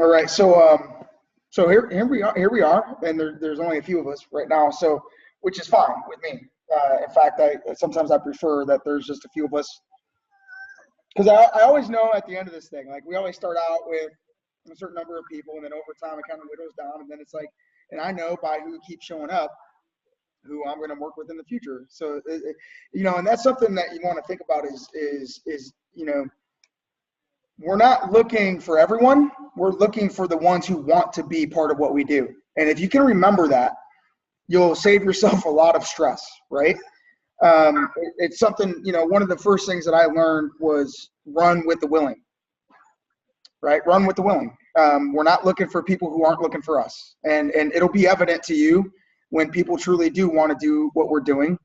All right, so here we are, and there's only a few of us right now, so which is fine with me. In fact, sometimes I prefer that there's just a few of us, because I always know at the end of this thing, like we always start out with a certain number of people, and then over time it kind of whittles down, and then it's like, and I know by who keeps showing up, who I'm going to work with in the future. So, and that's something that you want to think about is we're not looking for everyone. We're looking for the ones who want to be part of what we do. And if you can remember that, you'll save yourself a lot of stress, right? It's something, one of the first things that I learned was run with the willing, right? Run with the willing. We're not looking for people who aren't looking for us. And it'll be evident to you when people truly do want to do what we're doing,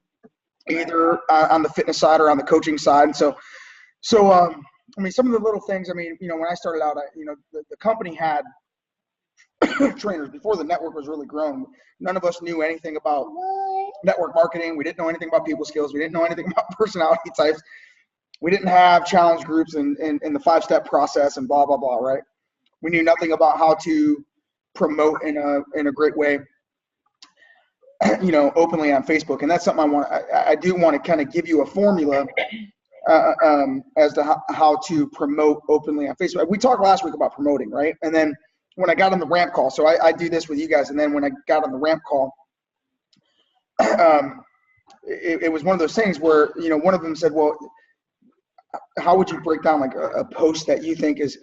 either on the fitness side or on the coaching side. And so I mean, some of the little things, when I started out, the company had trainers before the network was really grown. None of us knew anything about network marketing. We didn't know anything about people skills. We didn't know anything about personality types. We didn't have challenge groups and the 5-step process and blah, blah, blah, right? We knew nothing about how to promote in a great way, openly on Facebook. And that's something I do want to kind of give you a formula as to how to promote openly on Facebook. We talked last week about promoting, right? And then when I got on the ramp call, so I do this with you guys, and then when I got on the ramp call, it was one of those things where, one of them said, well, how would you break down like a post that you think is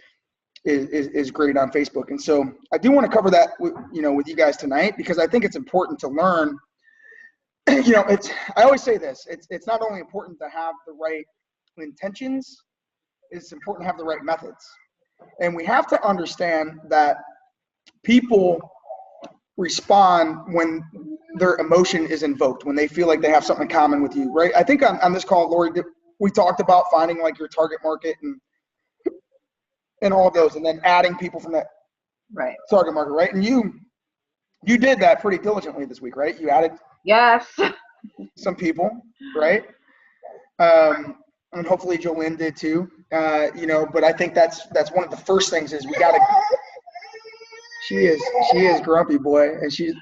great on Facebook? And so I do want to cover that with you guys tonight, because I think it's important to learn. I always say this, it's not only important to have the right intentions, it's important to have the right methods. And we have to understand that people respond when their emotion is invoked, when they feel like they have something in common with you, right? I think on this call, Lori, we talked about finding like your target market and all of those, and then adding people from that target market, right? And you did that pretty diligently this week, right? You added some people, right? And hopefully Jolynn did too, but I think that's one of the first things is we got to, she is grumpy, boy, and she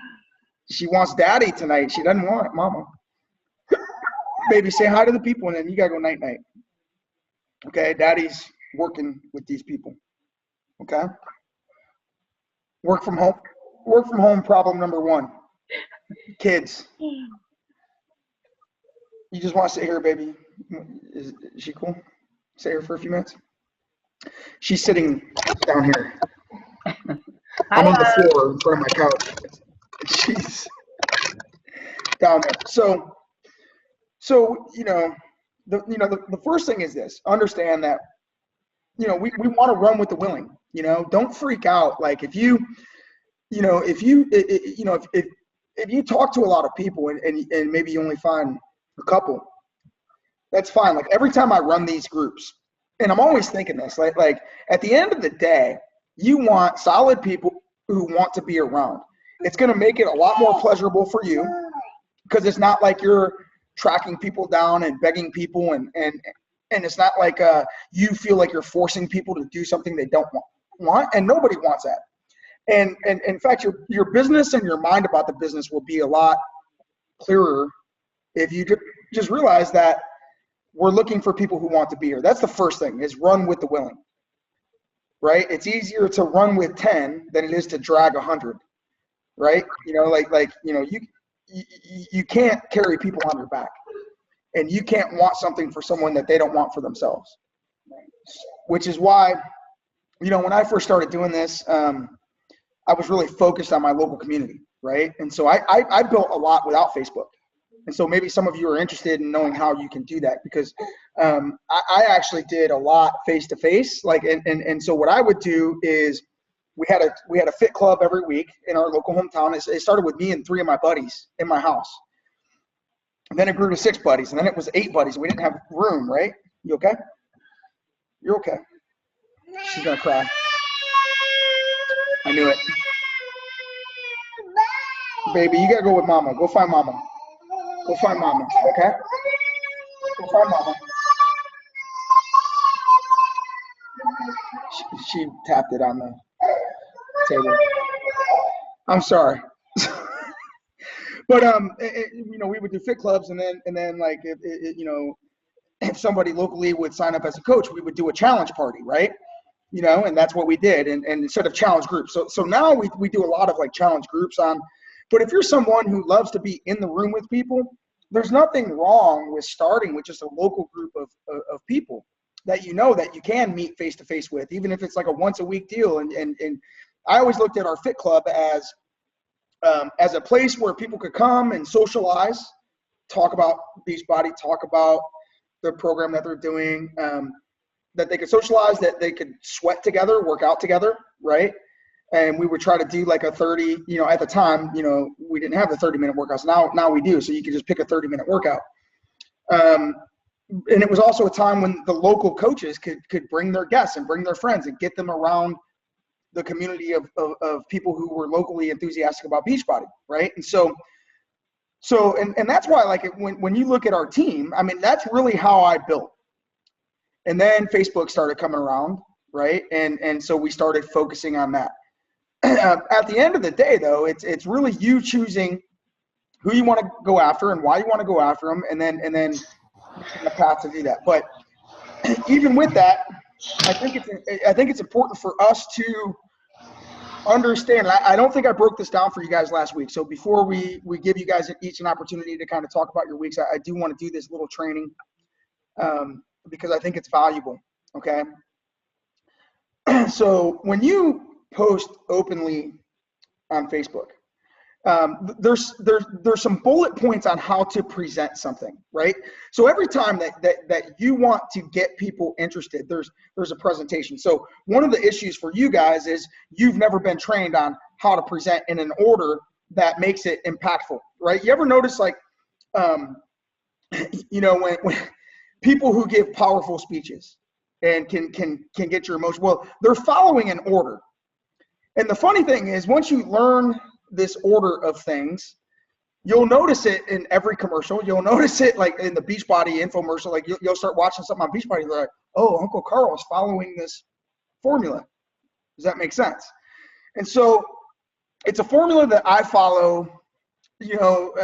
wants daddy tonight. She doesn't want mama. Baby, say hi to the people, and then you got to go night-night. Okay, daddy's working with these people, okay? Work from home problem number 1, kids. You just want to sit here, baby. Is she cool? Sit here for a few minutes. She's sitting down here. I'm on the floor in front of my couch. She's down there. So the first thing is this: understand that we want to run with the willing. Don't freak out. Like if you talk to a lot of people and maybe you only find a couple, that's fine. Like every time I run these groups, and I'm always thinking this, like at the end of the day, you want solid people who want to be around. It's going to make it a lot more pleasurable for you, because it's not like you're tracking people down and begging people, and it's not like you feel like you're forcing people to do something they don't want, and nobody wants that. And in fact, your business and your mind about the business will be a lot clearer if you just realize that we're looking for people who want to be here. That's the first thing, is run with the willing, right? It's easier to run with 10 than it is to drag 100, right? You can't carry people on your back, and you can't want something for someone that they don't want for themselves, which is why, when I first started doing this, I was really focused on my local community, right? And so I built a lot without Facebook. And so maybe some of you are interested in knowing how you can do that, because I actually did a lot face-to-face. And so what I would do is we had a fit club every week in our local hometown. It started with me and 3 of my buddies in my house. And then it grew to 6 buddies, and then it was 8 buddies. We didn't have room, right? You okay? You're okay. She's gonna cry. I knew it. Baby, you gotta go with mama. Go find mama. Go find mama, okay? Go find mama. She tapped it on the table. I'm sorry. But you know, we would do fit clubs, and then like if somebody locally would sign up as a coach, we would do a challenge party, right? You know, and that's what we did, and instead of challenge groups. So now we do a lot of like challenge groups on. But if you're someone who loves to be in the room with people, there's nothing wrong with starting with just a local group of people that you know that you can meet face to face with, even if it's like a once a week deal. And I always looked at our fit club as a place where people could come and socialize, talk about Beachbody, talk about the program that they're doing, that they could socialize, that they could sweat together, work out together, right? And we would try to do like a 30, you know, at the time, you know, we didn't have the 30-minute workouts. Now we do, so you can just pick a 30-minute workout. And it was also a time when the local coaches could bring their guests and bring their friends and get them around the community of people who were locally enthusiastic about Beachbody, right? And so that's why, like, when you look at our team, I mean, that's really how I built. And then Facebook started coming around, right? And so we started focusing on that. At the end of the day, though, it's really you choosing who you want to go after and why you want to go after them, and then the path to do that. But even with that, I think it's important for us to understand. I don't think I broke this down for you guys last week. So before we give you guys each an opportunity to kind of talk about your weeks, I do want to do this little training because I think it's valuable. Okay. So when you post openly on Facebook, there's some bullet points on how to present something, right? So every time that you want to get people interested, there's a presentation. So one of the issues for you guys is you've never been trained on how to present in an order that makes it impactful, right? You ever notice, like, you know, when people who give powerful speeches and can get your emotion, well, they're following an order. And the funny thing is, once you learn this order of things, you'll notice it in every commercial. You'll notice it like in the Beachbody infomercial. Like you'll start watching something on Beachbody, you're like, oh, Uncle Carl is following this formula. Does that make sense? And so it's a formula that I follow. You know,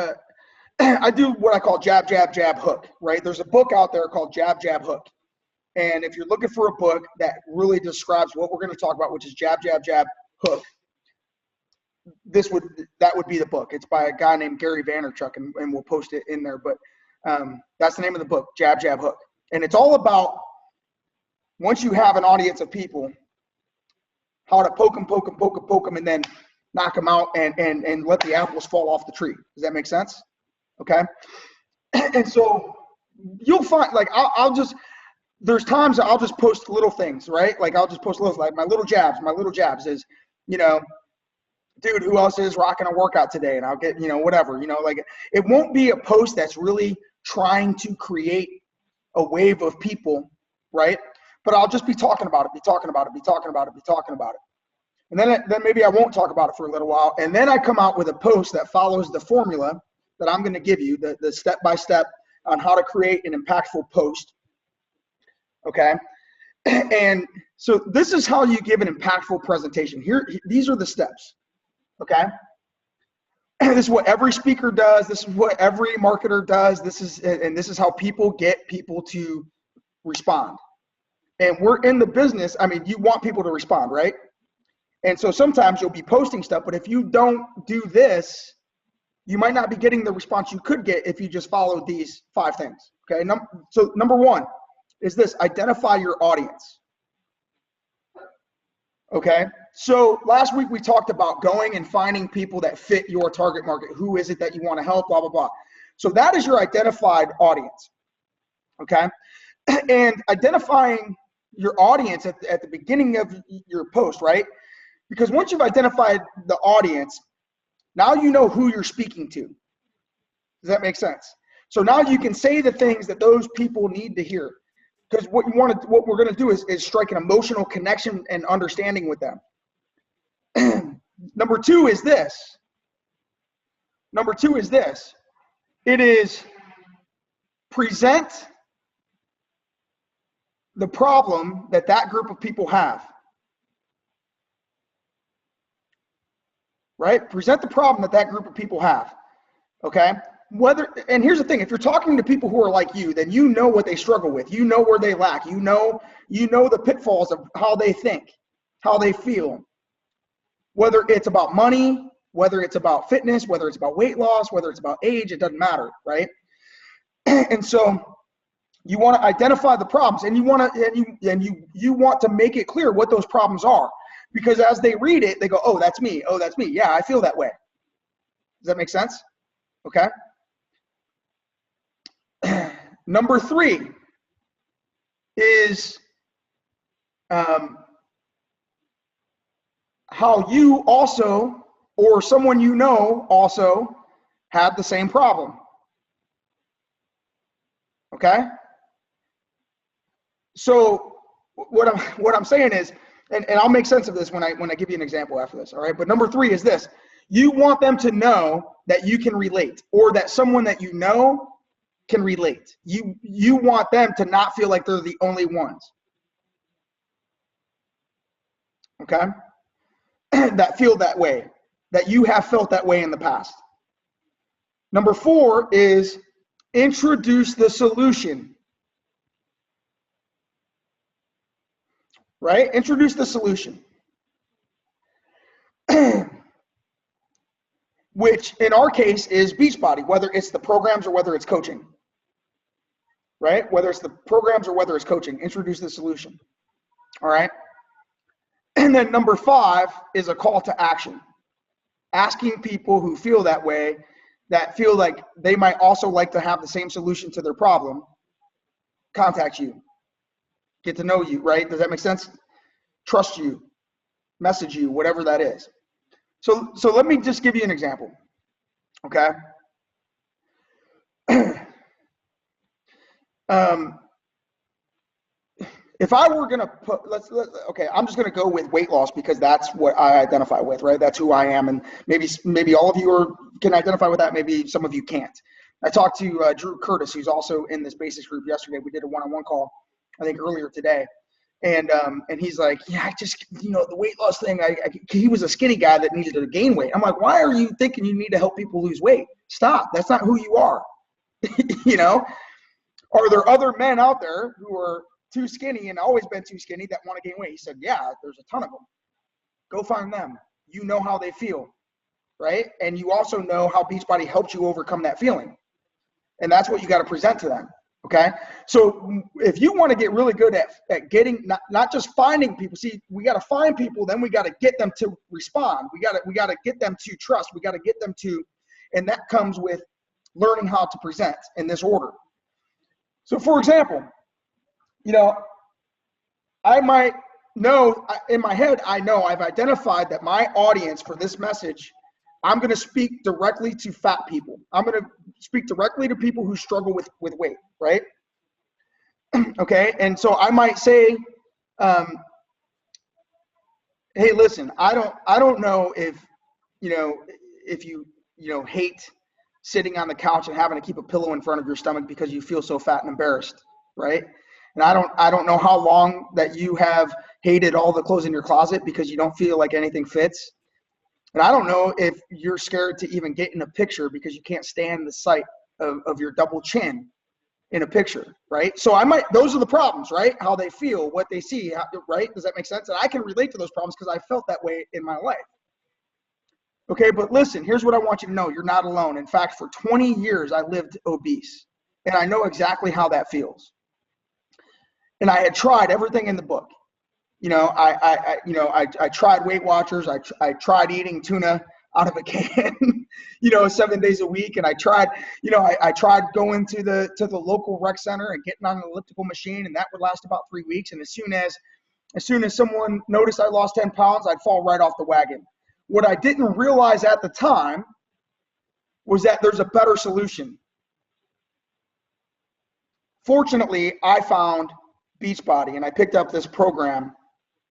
I do what I call jab, jab, jab, hook, right? There's a book out there called Jab, Jab, Hook. And if you're looking for a book that really describes what we're going to talk about, which is jab, jab, jab, hook, that would be the book. It's by a guy named Gary Vaynerchuk, and we'll post it in there. But that's the name of the book, Jab, Jab, Hook. And it's all about, once you have an audience of people, how to poke them, and then knock them out and let the apples fall off the tree. Does that make sense? Okay. And so you'll find, like, there's times I'll just post little things, right? Like I'll just post little, like my little jabs is, you know, dude, who else is rocking a workout today? And I'll get, you know, whatever, you know, like it won't be a post that's really trying to create a wave of people, right? But I'll just be talking about it. And then maybe I won't talk about it for a little while. And then I come out with a post that follows the formula that I'm going to give you, the step-by-step on how to create an impactful post. Okay. And so this is how you give an impactful presentation. These are the steps. Okay. This is what every speaker does. This is what every marketer does. This is how people get people to respond. And we're in the business. I mean, you want people to respond, right? And so sometimes you'll be posting stuff, but if you don't do this, you might not be getting the response you could get if you just followed these 5 things. Okay. So number 1 is this: identify your audience. Okay. So last week we talked about going and finding people that fit your target market. Who is it that you want to help? Blah, blah, blah. So that is your identified audience. Okay. And identifying your audience at the beginning of your post, right? Because once you've identified the audience, now you know who you're speaking to. Does that make sense? So now you can say the things that those people need to hear. Because what we're going to do is strike an emotional connection and understanding with them. Number 2 is this. It is present the problem that group of people have. right? Present the problem that that group of people have, okay? And here's the thing, if you're talking to people who are like you, then you know what they struggle with. You know where they lack. You know the pitfalls of how they think, how they feel. Whether it's about money, whether it's about fitness, whether it's about weight loss, whether it's about age, it doesn't matter, right? And so you want to identify the problems, and you want to make it clear what those problems are, because as they read it, they go, "Oh, that's me. Oh, that's me. Yeah, I feel that way." Does that make sense? Okay. Number 3 is how you also, or someone you know also, had the same problem. Okay. So what I'm saying is, and I'll make sense of this when I give you an example after this. All right. But number 3 is this: you want them to know that you can relate, or that someone that you know can relate. You want them to not feel like they're the only ones. Okay. That feel that way, that you have felt that way in the past. Number 4 is introduce the solution. Right? Introduce the solution. Which in our case is Beachbody, whether it's the programs or whether it's coaching. Right? Whether it's the programs or whether it's coaching, introduce the solution. All right? And then number 5 is a call to action. Asking people who feel that way, that feel like they might also like to have the same solution to their problem, contact you. Get to know you, right? Does that make sense? Trust you, message you, whatever that is. So let me just give you an example, okay? If I were gonna put, okay, I'm just gonna go with weight loss because that's what I identify with, right? That's who I am, and maybe all of you can identify with that. Maybe some of you can't. I talked to Drew Curtis, who's also in this basics group yesterday. We did a one-on-one call, I think earlier today. And he's like, yeah, I just, the weight loss thing, he was a skinny guy that needed to gain weight. I'm like, why are you thinking you need to help people lose weight? Stop. That's not who you are. Are there other men out there who are too skinny and always been too skinny that want to gain weight? He said, yeah, there's a ton of them. Go find them. You know how they feel, right? And you also know how Beachbody helped you overcome that feeling. And that's what you got to present to them. Okay. So if you want to get really good at getting, not just finding people, see, we got to find people, then we got to get them to respond. We got to get them to trust. We got to get them to, and that comes with learning how to present in this order. So for example, I might know in my head, I know I've identified that my audience for this message, I'm going to speak directly to fat people. I'm going to speak directly to people who struggle with weight, right? Okay. And so I might say, hey, listen, I don't know if you hate sitting on the couch and having to keep a pillow in front of your stomach because you feel so fat and embarrassed, right? And I don't know how long that you have hated all the clothes in your closet because you don't feel like anything fits. And I don't know if you're scared to even get in a picture because you can't stand the sight of your double chin in a picture, right? So those are the problems, right? How they feel, what they see, right? Does that make sense? And I can relate to those problems because I felt that way in my life. Okay, but listen, here's what I want you to know. You're not alone. In fact, for 20 years, I lived obese, and I know exactly how that feels. And I had tried everything in the book. I tried Weight Watchers. I tried eating tuna out of a can, 7 days a week. And I tried, I tried going to the local rec center and getting on an elliptical machine, and that would last about 3 weeks. And as soon as someone noticed I lost 10 pounds, I'd fall right off the wagon. What I didn't realize at the time was that there's a better solution. Fortunately, I found Beachbody and I picked up this program.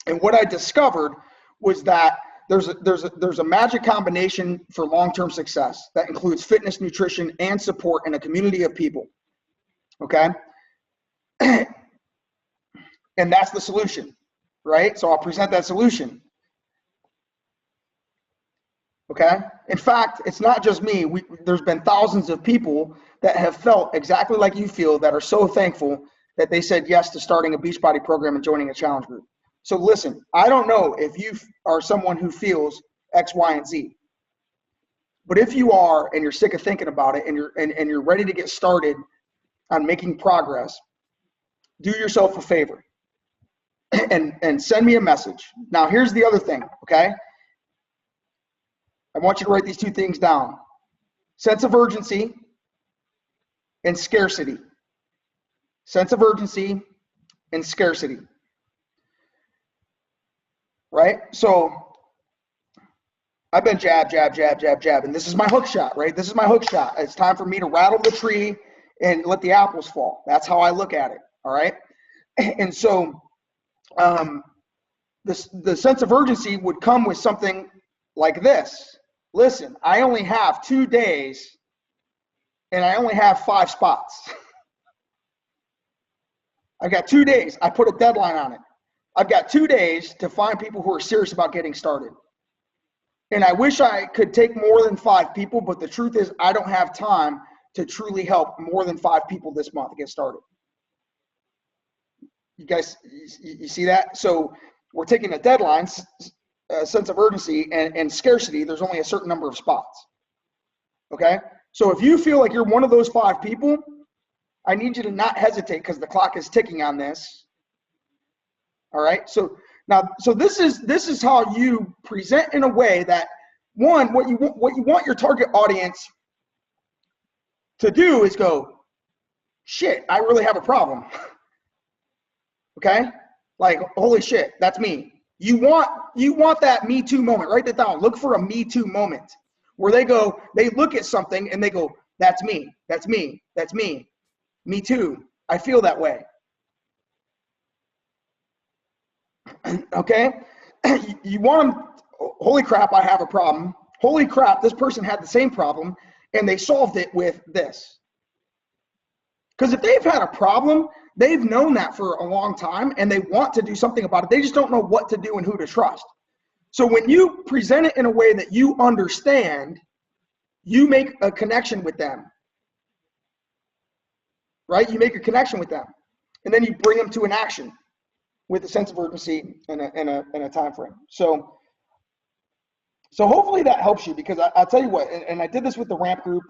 And what I discovered was that there's a magic combination for long-term success that includes fitness, nutrition, and support in a community of people. Okay? And that's the solution, right? So I'll present that solution. Okay. In fact, it's not just me. There's been thousands of people that have felt exactly like you feel, that are so thankful that they said yes to starting a Beachbody program and joining a challenge group. So listen, I don't know if you are someone who feels X, Y, and Z, but if you are and you're sick of thinking about it and you're ready to get started on making progress, do yourself a favor and send me a message. Now, here's the other thing, okay? I want you to write these two things down: sense of urgency and scarcity. Sense of urgency and scarcity. Right? So I've been jab, and this is my hook shot, right? This is my hook shot. It's time for me to rattle the tree and let the apples fall. That's how I look at it, all right? And so the sense of urgency would come with something like this. Listen, I only have 2 days and I only have 5 spots. I got 2 days. I put a deadline on it. I've got 2 days to find people who are serious about getting started. And I wish I could take more than 5 people, but the truth is I don't have time to truly help more than 5 people this month to get started. You guys, you see that? So we're taking a deadline, sense of urgency, and scarcity. There's only a certain number of spots. Okay? So if you feel like you're one of those 5 people, I need you to not hesitate, because the clock is ticking on this. All right? So now, so this is how you present in a way that, one, what you want your target audience to do is go, shit, I really have a problem. Okay? Like, holy shit, that's me. You want that Me Too moment. Write that down. Look for a Me Too moment where they look at something and they go, that's me, that's me, that's me. Me too. I feel that way. Okay? You want them, holy crap, I have a problem. Holy crap, this person had the same problem and they solved it with this. Because if they've had a problem, they've known that for a long time and they want to do something about it. They just don't know what to do and who to trust. So when you present it in a way that you understand, you make a connection with them. Right? You make a connection with them. And then you bring them to an action with a sense of urgency and a time frame. So hopefully that helps you, because I'll tell you what, and I did this with the ramp group.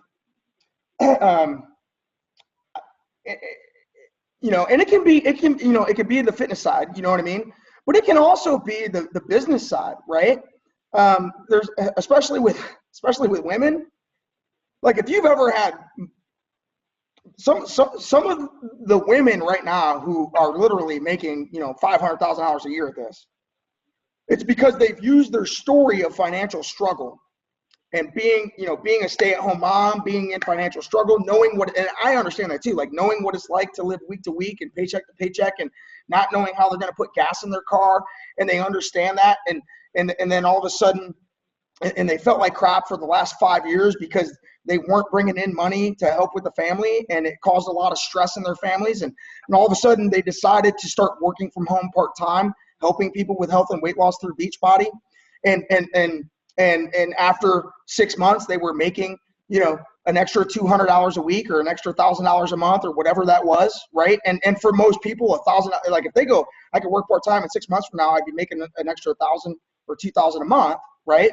You know, and it can be the fitness side, you know what I mean? But it can also be the business side, right? There's especially with women. Like, if you've ever had some of the women right now who are literally making, $500,000 a year at this, it's because they've used their story of financial struggle and being a stay-at-home mom, being in financial struggle, knowing what, and I understand that too, like knowing what it's like to live week to week and paycheck to paycheck and not knowing how they're going to put gas in their car, and they understand that, and then all of a sudden, and they felt like crap for the last 5 years because they weren't bringing in money to help with the family, and it caused a lot of stress in their families, and all of a sudden they decided to start working from home part-time, helping people with health and weight loss through Beachbody, and after 6 months they were making an extra $200 a week or an extra $1,000 a month or whatever that was, right? And for most people, $1,000, like if they go, I could work part-time in 6 months from now, I'd be making an extra $1,000 or $2,000 a month, right?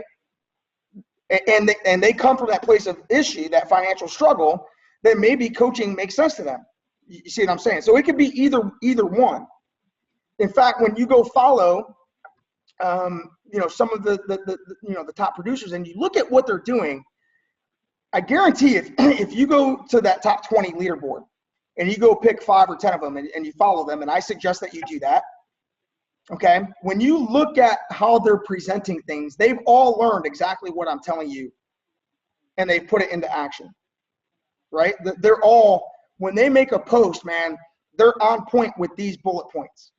And they come from that place of issue, that financial struggle, then maybe coaching makes sense to them. You see what I'm saying? So it could be either one. In fact, when you go follow, some of the top producers and you look at what they're doing, I guarantee if you go to that top 20 leaderboard and you go pick 5 or 10 of them and you follow them, and I suggest that you do that. Okay, when you look at how they're presenting things, they've all learned exactly what I'm telling you, and they've put it into action, right? They're all, when they make a post, man, they're on point with these bullet points,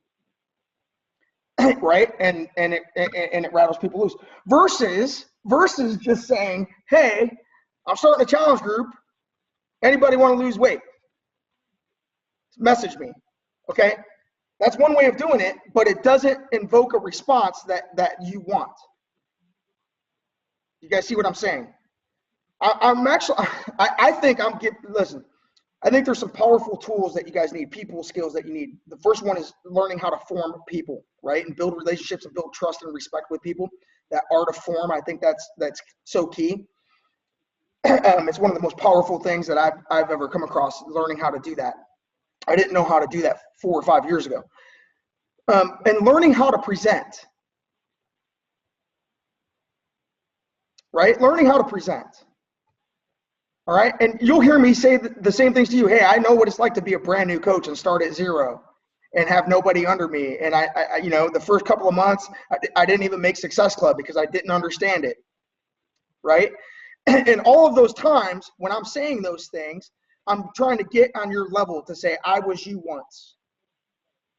right? And it rattles people loose. Versus just saying, hey, I'm starting a challenge group. Anybody want to lose weight? Message me, okay? That's one way of doing it, but it doesn't invoke a response that you want. You guys see what I'm saying? I'm actually, I think listen, I think there's some powerful tools that you guys need, people skills that you need. The first one is learning how to form people, right? And build relationships and build trust and respect with people. That art of form, I think that's so key. It's one of the most powerful things that I've ever come across, learning how to do that. I didn't know how to do that 4 or 5 years ago. And learning how to present, right? Learning how to present. All right. And you'll hear me say the same things to you. Hey, I know what it's like to be a brand new coach and start at zero and have nobody under me. And I you know, the first couple of months, I didn't even make Success Club because I didn't understand it. Right. And all of those times when I'm saying those things, I'm trying to get on your level to say, I was you once.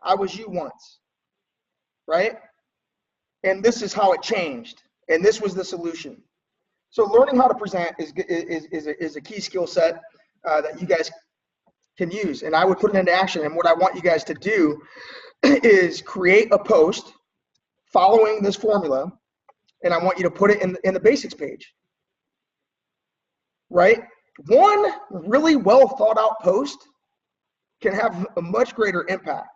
I was you once. Right. And this is how it changed. And this was the solution. So learning how to present is a key skill set that you guys can use. And I would put it into action. And what I want you guys to do is create a post following this formula. And I want you to put it in the basics page. Right? One really well thought out post can have a much greater impact.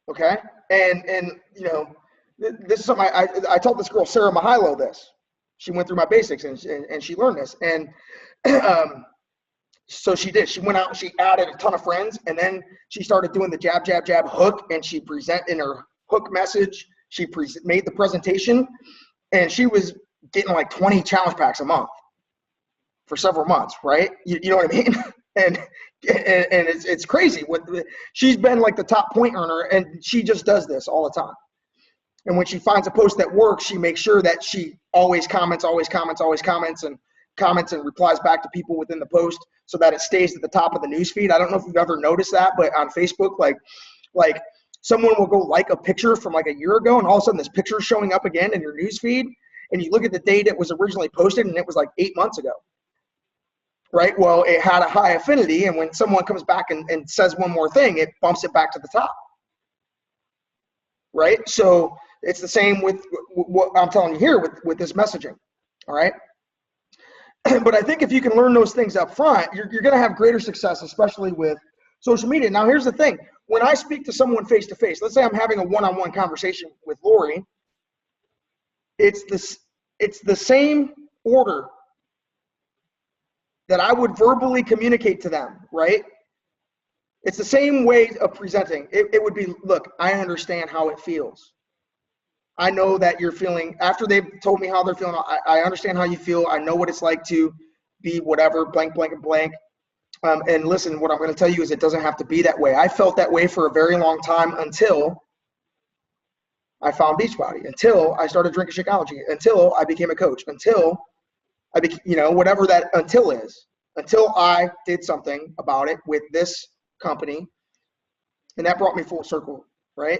Okay? And you know, this is something I told this girl, Sarah Mahilo, this. She went through my basics and she learned this. And so she did. She went out and she added a ton of friends. And then she started doing the jab, jab, jab hook. And she present in her hook message. She made the presentation. And she was getting like 20 challenge packs a month for several months, right? You know what I mean? And it's crazy. She's been like the top point earner. And she just does this all the time. And when she finds a post that works, she makes sure that she always comments and replies back to people within the post so that it stays at the top of the news feed. I don't know if you've ever noticed that, but on Facebook, like someone will go like a picture from like a year ago, and all of a sudden this picture is showing up again in your news feed, and you look at the date it was originally posted, and it was like 8 months ago. Right? Well, it had a high affinity, and when someone comes back and says one more thing, it bumps it back to the top. Right? So it's the same with what I'm telling you here with this messaging. All right. But I think if you can learn those things up front, you're going to have greater success, especially with social media. Now, here's the thing. When I speak to someone face to face, let's say I'm having a one-on-one conversation with Lori, it's the same order that I would verbally communicate to them, right? It's the same way of presenting. It would be, look, I understand how it feels. I know that you're feeling, after they've told me how they're feeling, I understand how you feel. I know what it's like to be whatever, blank, blank, and blank. And listen, what I'm going to tell you is it doesn't have to be that way. I felt that way for a very long time until I found Beachbody, until I started drinking Shakeology, until I became a coach, until whatever that until is, until I did something about it with this company. And that brought me full circle, right?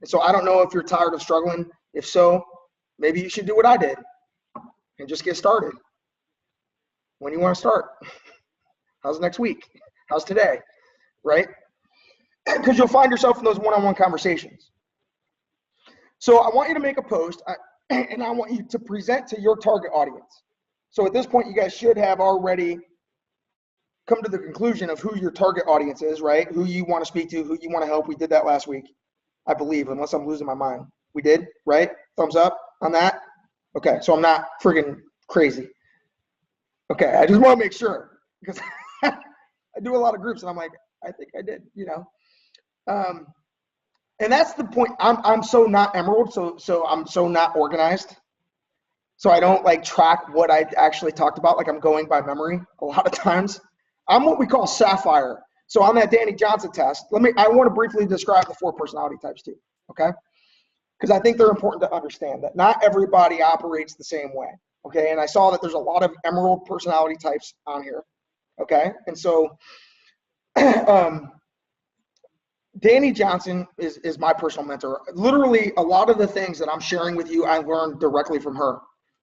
And so I don't know if you're tired of struggling. If so, maybe you should do what I did and just get started. When you want to start? How's next week? How's today? Right? Because you'll find yourself in those one-on-one conversations. So I want you to make a post, and I want you to present to your target audience. So at this point, you guys should have already come to the conclusion of who your target audience is, right? Who you want to speak to, who you want to help. We did that last week, I believe, unless I'm losing my mind. We did, right? Thumbs up on that? Okay, so I'm not friggin' crazy. Okay, I just want to make sure, because I do a lot of groups, and I'm like, I think I did, and that's the point. I'm so not Emerald, so I'm so not organized. So I don't like track what I actually talked about. Like I'm going by memory a lot of times. I'm what we call Sapphire. So on that Danny Johnson test, I want to briefly describe the 4 personality types too, okay? Because I think they're important to understand that not everybody operates the same way, okay? And I saw that there's a lot of Emerald personality types on here, okay? And so Danny Johnson is my personal mentor. Literally, a lot of the things that I'm sharing with you, I learned directly from her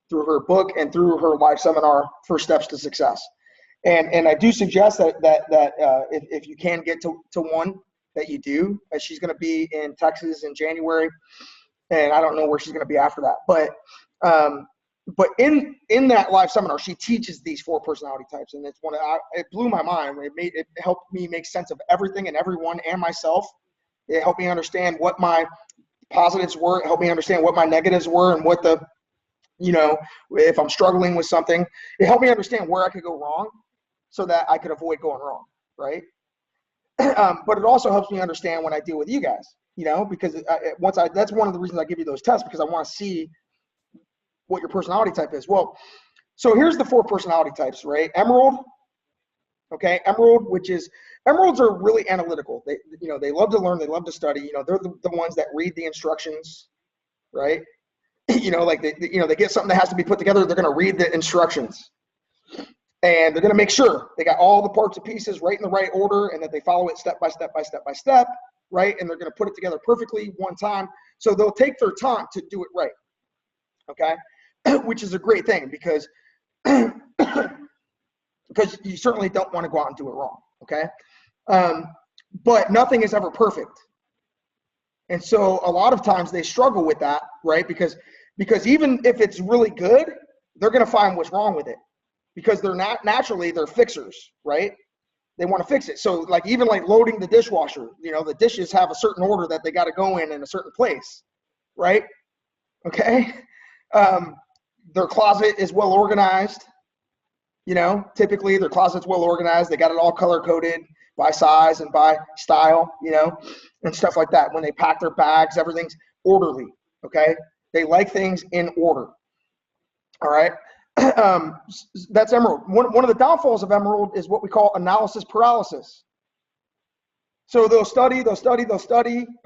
through her book and through her live seminar, First Steps to Success. And I do suggest that if you can get to one, that you do. She's going to be in Texas in January, and I don't know where she's going to be after that. But But in that live seminar, she teaches these 4 personality types, and it's it blew my mind. It helped me make sense of everything and everyone and myself. It helped me understand what my positives were. It helped me understand what my negatives were, and what if I'm struggling with something, it helped me understand where I could go wrong so that I could avoid going wrong, right? But it also helps me understand when I deal with you guys, because that's one of the reasons I give you those tests, because I want to see what your personality type is. Well, so here's the 4 personality types, right? Emerald, okay? Emeralds are really analytical. They love to learn, they love to study. They're the ones that read the instructions, right? Like they get something that has to be put together, they're going to read the instructions. And they're going to make sure they got all the parts and pieces right in the right order, and that they follow it step by step by step by step, right? And they're going to put it together perfectly one time. So they'll take their time to do it right, okay? Which is a great thing, because you certainly don't want to go out and do it wrong, okay? But nothing is ever perfect. And so a lot of times they struggle with that, right? Because even if it's really good, they're going to find what's wrong with it. Because they're not naturally, they're fixers, right? They want to fix it. So even loading the dishwasher, the dishes have a certain order that they got to go in a certain place, right? Okay. Their closet is well organized. Typically their closet's well organized. They got it all color coded by size and by style, and stuff like that. When they pack their bags, everything's orderly. Okay. They like things in order. All right. That's Emerald. One of the downfalls of Emerald is what we call analysis paralysis. So they'll study,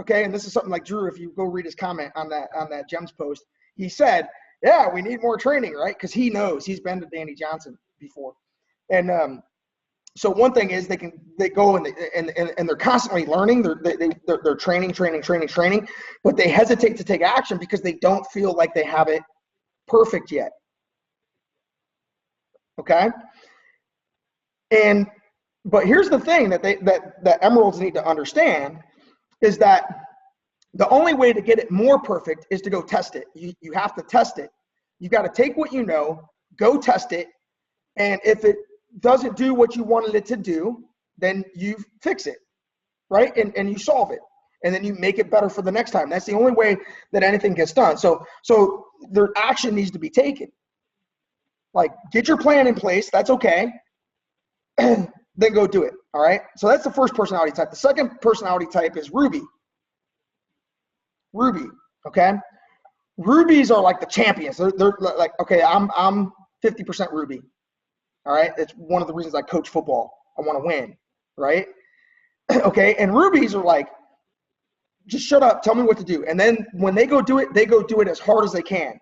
okay, and this is something like Drew, if you go read his comment on that GEMS post, he said, yeah, we need more training, right? Because he knows, he's been to Danny Johnson before. And so one thing is they go and they're constantly learning, they're training, but they hesitate to take action because they don't feel like they have it perfect yet. Okay. But here's the thing that emeralds need to understand is that the only way to get it more perfect is to go test it. You have to test it. You got to take what you know, go test it. And if it doesn't do what you wanted it to do, then you fix it, right? And you solve it. And then you make it better for the next time. That's the only way that anything gets done. So their action needs to be taken. Like, get your plan in place. That's okay. Then go do it. All right. So that's the first personality type. The second personality type is Ruby. Okay. Rubies are like the champions. They're like, okay, I'm 50% Ruby. All right. It's one of the reasons I coach football. I want to win. Right. Okay. And Rubies are like, just shut up. Tell me what to do. And then when they go do it as hard as they can.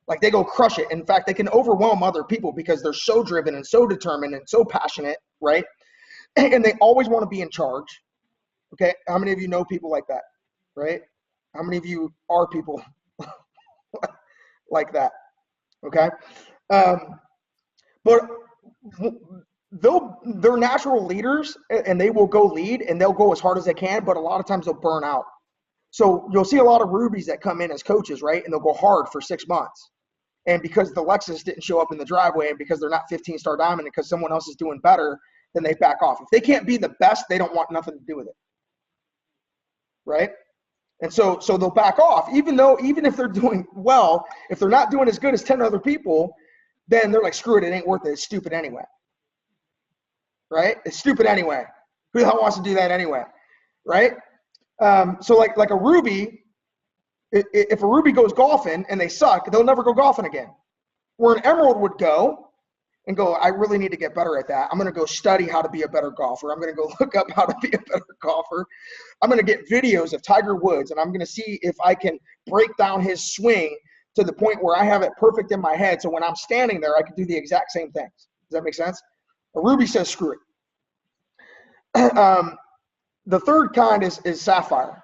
Like, they go crush it. In fact, they can overwhelm other people because they're so driven and so determined and so passionate, right? And they always want to be in charge. Okay, how many of you know people like that, right? How many of you are people like that? Okay, but they're natural leaders, and they will go lead, and they'll go as hard as they can. But a lot of times they'll burn out. So you'll see a lot of Rubies that come in as coaches, right? And they'll go hard for 6 months. And because the Lexus didn't show up in the driveway, and because they're not 15-star diamond, and because someone else is doing better, then they back off. If they can't be the best, they don't want nothing to do with it, right? And so they'll back off, even if they're doing well. If they're not doing as good as 10 other people, then they're like, screw it, it ain't worth it. It's stupid anyway, right? It's stupid anyway. Who the hell wants to do that anyway, right? So like a Ruby, if a Ruby goes golfing and they suck, they'll never go golfing again. Where an Emerald would go and go, I really need to get better at that. I'm going to go study how to be a better golfer. I'm going to go look up how to be a better golfer. I'm going to get videos of Tiger Woods, and I'm going to see if I can break down his swing to the point where I have it perfect in my head. So when I'm standing there, I can do the exact same things. Does that make sense? A Ruby says, screw it. The third kind is Sapphire.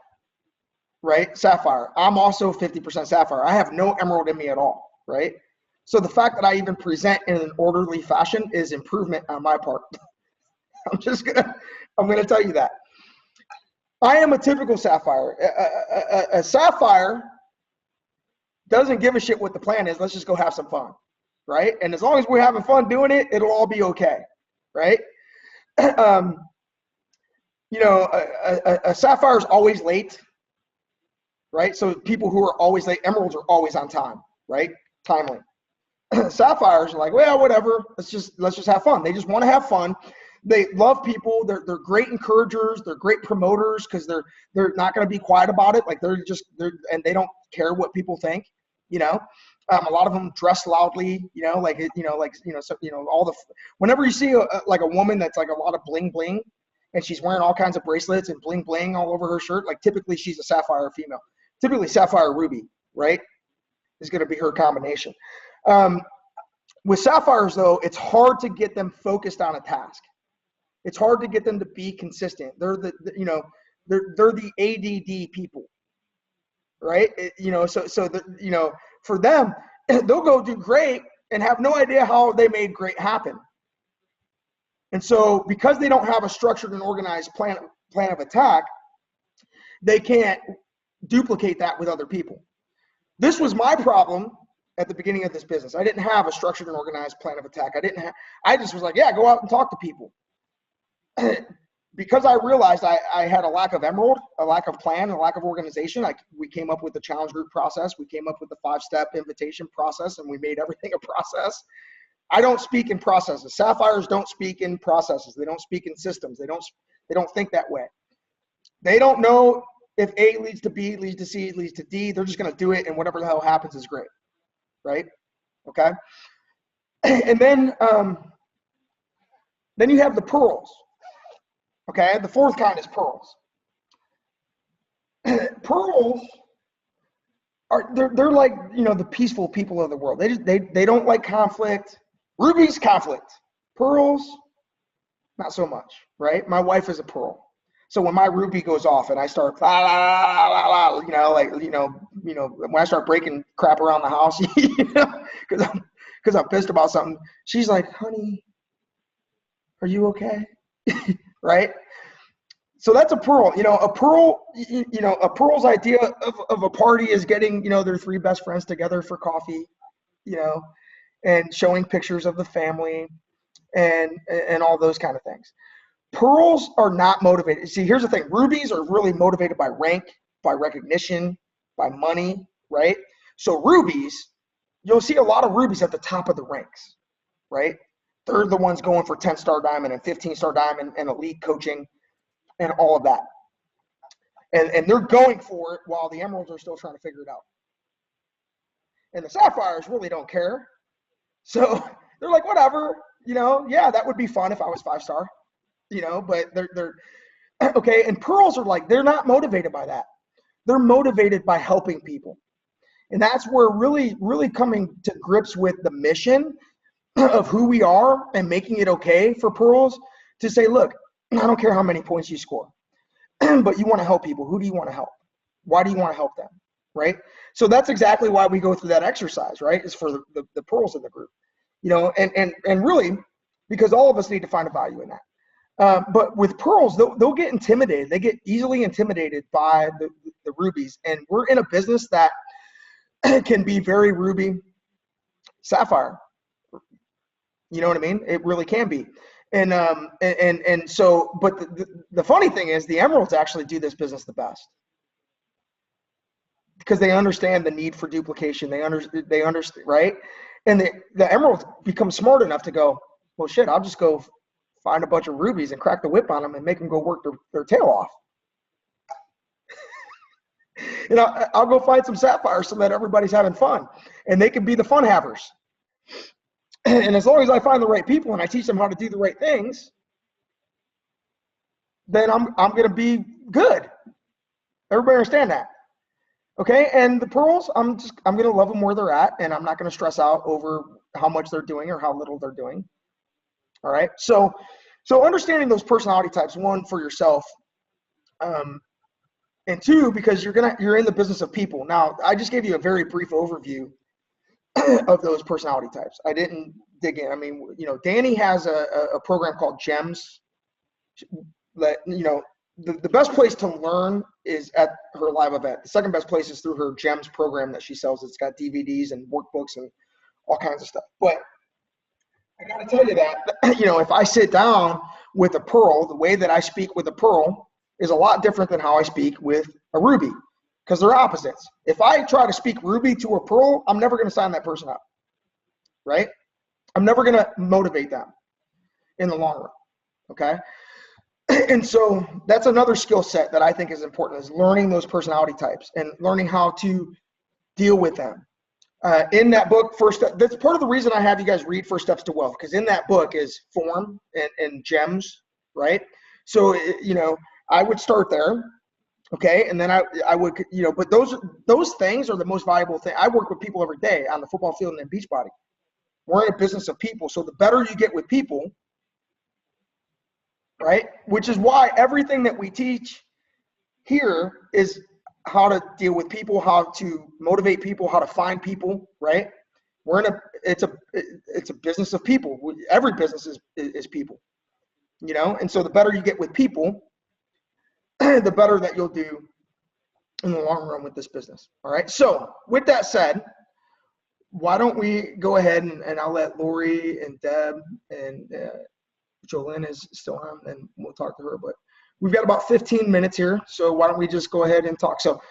Right? Sapphire. I'm also 50% Sapphire. I have no Emerald in me at all, right? So the fact that I even present in an orderly fashion is improvement on my part. I'm gonna tell you that. I am a typical Sapphire. A Sapphire doesn't give a shit what the plan is. Let's just go have some fun, right? And as long as we're having fun doing it, it'll all be okay, right? You know, a sapphire is always late, right? So people who are always late, emeralds are always on time, right? Timely. Sapphires are like, well, whatever. Let's just have fun. They just want to have fun. They love people. They're great encouragers. They're great promoters because they're not going to be quiet about it. Like and they don't care what people think. You know, a lot of them dress loudly. You know, whenever you see like a woman that's like a lot of bling bling, and she's wearing all kinds of bracelets and bling bling all over her shirt, like typically she's a sapphire female. Typically sapphire ruby, right, is going to be her combination. With sapphires though, it's hard to get them focused on a task. It's hard to get them to be consistent. They're they're the ADD people, right? For them, they'll go do great and have no idea how they made great happen. And so because they don't have a structured and organized plan of attack, they can't duplicate that with other people. This was my problem at the beginning of this business. I didn't have a structured and organized plan of attack. I just was like, yeah, go out and talk to people. Because I realized I had a lack of emerald, a lack of plan, a lack of organization, we came up with the challenge group process. We came up with the 5-step invitation process, and we made everything a process. I don't speak in processes. Sapphires don't speak in processes. They don't speak in systems. They don't think that way. They don't know if A leads to B, leads to C, leads to D. They're just going to do it, and whatever the hell happens is great, right? Okay. And then you have the pearls. Okay, the fourth kind is pearls. Pearls they're like, you know, the peaceful people of the world. They don't like conflict. Rubies, conflict. Pearls, not so much, right? My wife is a pearl. So when my ruby goes off and I start when I start breaking crap around the house, because I'm pissed about something, she's like, honey, are you okay? Right? So that's a pearl. You know, a pearl's idea of a party is getting, their 3 best friends together for coffee, and showing pictures of the family and all those kind of things. Pearls are not motivated. See, here's the thing. Rubies are really motivated by rank, by recognition, by money, right? So rubies, you'll see a lot of rubies at the top of the ranks, right? They're the ones going for 10-star diamond and 15-star diamond and elite coaching and all of that. And they're going for it while the emeralds are still trying to figure it out. And the sapphires really don't care. So they're like, whatever, yeah, that would be fun if I was 5-star, but they're okay. And pearls are like, they're not motivated by that. They're motivated by helping people. And that's where really, really coming to grips with the mission of who we are and making it okay for pearls to say, look, I don't care how many points you score, but you want to help people. Who do you want to help? Why do you want to help them? Right? So that's exactly why we go through that exercise, right? Is for the pearls in the group, and really because all of us need to find a value in that. But with pearls, they'll get intimidated. They get easily intimidated by the rubies. And we're in a business that can be very ruby sapphire. You know what I mean? It really can be. And so, but the funny thing is the emeralds actually do this business the best because they understand the need for duplication. They understand, right? And the emeralds become smart enough to go, well, shit, I'll just go find a bunch of rubies and crack the whip on them and make them go work their tail off. And I'll go find some sapphires so that everybody's having fun and they can be the fun havers. And as long as I find the right people and I teach them how to do the right things, then I'm going to be good. Everybody understand that? Okay. And the pearls, I'm going to love them where they're at, and I'm not going to stress out over how much they're doing or how little they're doing. All right. So understanding those personality types, 1, for yourself, and 2, because you're in the business of people. Now, I just gave you a very brief overview of those personality types. I didn't dig in. I mean, Danny has a program called GEMS that, the best place to learn is at her live event. The second best place is through her GEMS program that she sells. It's got DVDs and workbooks and all kinds of stuff. But I got to tell you that, you know, if I sit down with a pearl, the way that I speak with a pearl is a lot different than how I speak with a ruby, because they're opposites. If I try to speak ruby to a pearl, I'm never going to sign that person up, right? I'm never going to motivate them in the long run, okay? And so that's another skill set that I think is important, is learning those personality types and learning how to deal with them. In that book, that's part of the reason I have you guys read First Steps to Wealth, because in that book is form and gems, right? So, you know, I would start there, okay? And then I would, you know, but those things are the most valuable thing. I work with people every day on the football field and in Beachbody. We're in a business of people. So the better you get with people, right? Which is why everything that we teach here is how to deal with people, how to motivate people, how to find people, right? It's a business of people. Every business is people, you know? And so the better you get with people, the better that you'll do in the long run with this business. All right. So with that said, why don't we go ahead and I'll let Lori and Deb and Jolene is still on, and we'll talk to her, but we've got about 15 minutes here. So why don't we just go ahead and talk? So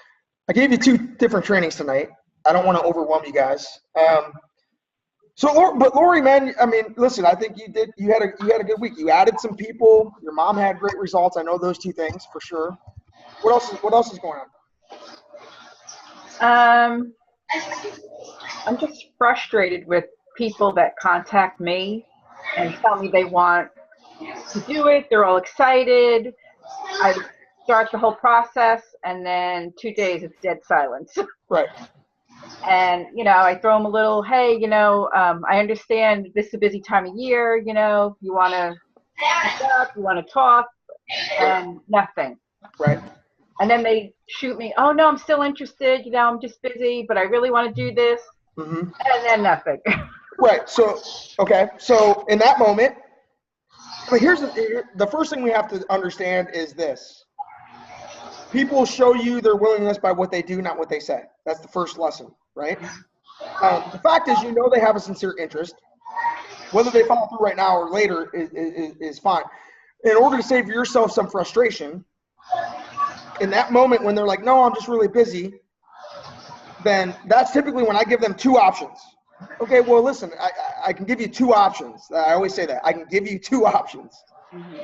I gave you 2 different trainings tonight. I don't want to overwhelm you guys. But Lori, man, I mean, listen, I think you had a good week. You added some people. Your mom had great results. I know those 2 things for sure. What else is going on? I'm just frustrated with people that contact me and tell me they want to do it. They're all excited. I start the whole process, and then 2 days it's dead silence. Right. And, you know, I throw them a little, hey, you know, I understand this is a busy time of year, you know, you want to you want to talk, and nothing. Right. And then they shoot me, oh, no, I'm still interested, you know, I'm just busy, but I really want to do this. Mm-hmm. And then nothing. Right. So, okay. So in that moment, but here's the first thing we have to understand is this. People show you their willingness by what they do, not what they say. That's the first lesson, right? The fact is, you know, they have a sincere interest. Whether they follow through right now or later is fine. In order to save yourself some frustration, in that moment when they're like, no, I'm just really busy, then that's typically when I give them 2 options. Okay, well, listen, I can give you 2 options. I always say that. I can give you 2 options. Mm-hmm.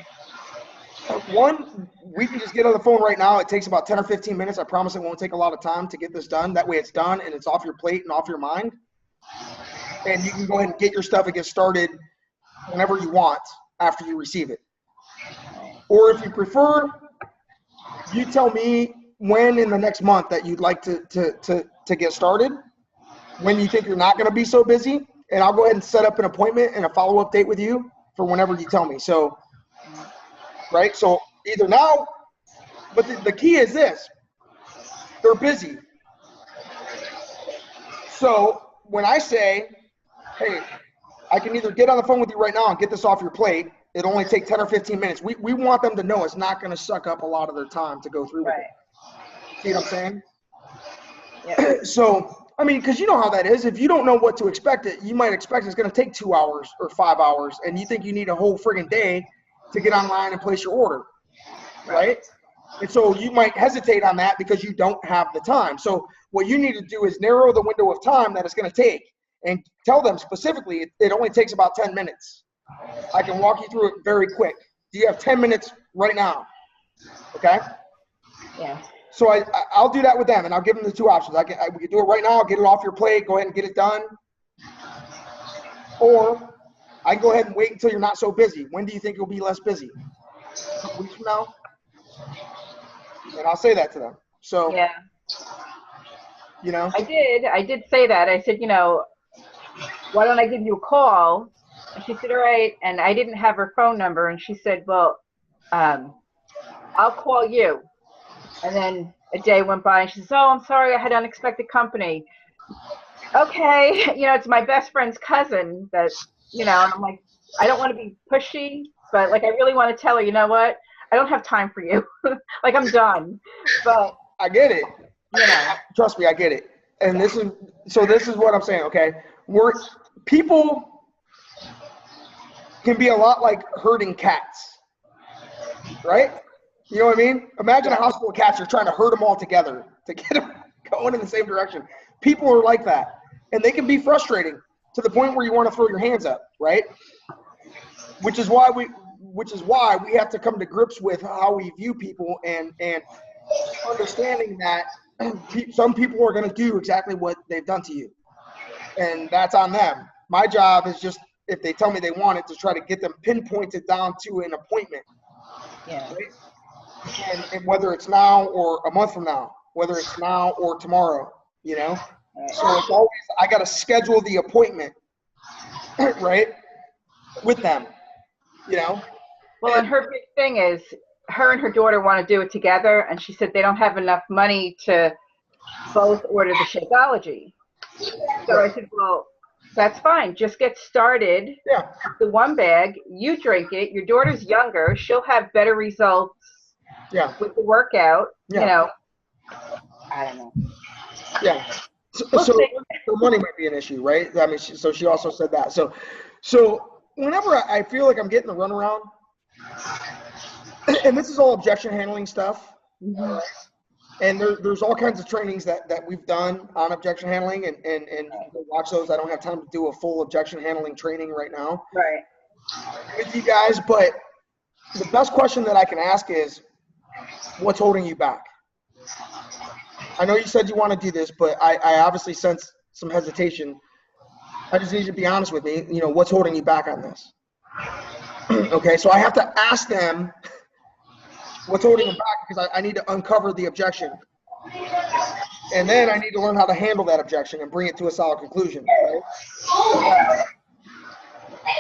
One, we can just get on the phone right now. It takes about 10 or 15 minutes. I promise it won't take a lot of time to get this done. That way it's done and it's off your plate and off your mind. And you can go ahead and get your stuff and get started whenever you want after you receive it. Or if you prefer, you tell me when in the next month that you'd like to get started, when you think you're not going to be so busy, and I'll go ahead and set up an appointment and a follow-up date with you for whenever you tell me. So, right? So either now, but the key is this, they're busy. So when I say, hey, I can either get on the phone with you right now and get this off your plate, it'll only take 10 or 15 minutes. We want them to know it's not going to suck up a lot of their time to go through with it. See what I'm saying? Yeah. So, I mean, because you know how that is. If you don't know what to expect, you might expect it's going to take 2 hours or 5 hours, and you think you need a whole friggin' day to get online and place your order, right? And so you might hesitate on that because you don't have the time. So what you need to do is narrow the window of time that it's going to take and tell them specifically it only takes about 10 minutes. I can walk you through it very quick. Do you have 10 minutes right now? Okay? Yeah. So I'll do that with them, and I'll give them the 2 options. We can do it right now, get it off your plate, go ahead and get it done. Or I can go ahead and wait until you're not so busy. When do you think you'll be less busy? A couple weeks from now? And I'll say that to them. So, yeah. You know. I did say that. I said, you know, why don't I give you a call? And she said, all right. And I didn't have her phone number. And she said, well, I'll call you. And then a day went by and she says, oh, I'm sorry, I had unexpected company. Okay, you know, it's my best friend's cousin that, you know, and I'm like, I don't want to be pushy, but like I really want to tell her, you know what, I don't have time for you. Like I'm done. But I get it. You know. Trust me, I get it. And this is what I'm saying, okay? People can be a lot like herding cats, right? You know what I mean? Imagine a house full of cats. You're trying to herd them all together to get them going in the same direction. People are like that, and they can be frustrating to the point where you want to throw your hands up, right? Which is why we have to come to grips with how we view people and understanding that some people are going to do exactly what they've done to you, and that's on them. My job is just, if they tell me they want it, to try to get them pinpointed down to an appointment. Yeah. Right? And whether it's now or a month from now, whether it's now or tomorrow, you know? Right. So it's always, I got to schedule the appointment, right, with them, you know? Well, and her big thing is, her and her daughter want to do it together, and she said they don't have enough money to both order the Shakeology. So I said, well, that's fine. Just get started. Yeah. The one bag, you drink it. Your daughter's younger. She'll have better results. Yeah. With the workout. Yeah. You know. I don't know. Yeah. So money might be an issue, right? I mean, so she also said that. So whenever I feel like I'm getting the runaround, and this is all objection handling stuff, mm-hmm. And there's all kinds of trainings that we've done on objection handling, and you can go watch those. I don't have time to do a full objection handling training right now, right, with you guys, but the best question that I can ask is, what's holding you back? I know you said you want to do this, but I obviously sense some hesitation. I just need you to be honest with me. You know, what's holding you back on this? Okay, so I have to ask them what's holding them back, because I need to uncover the objection. And then I need to learn how to handle that objection and bring it to a solid conclusion, right?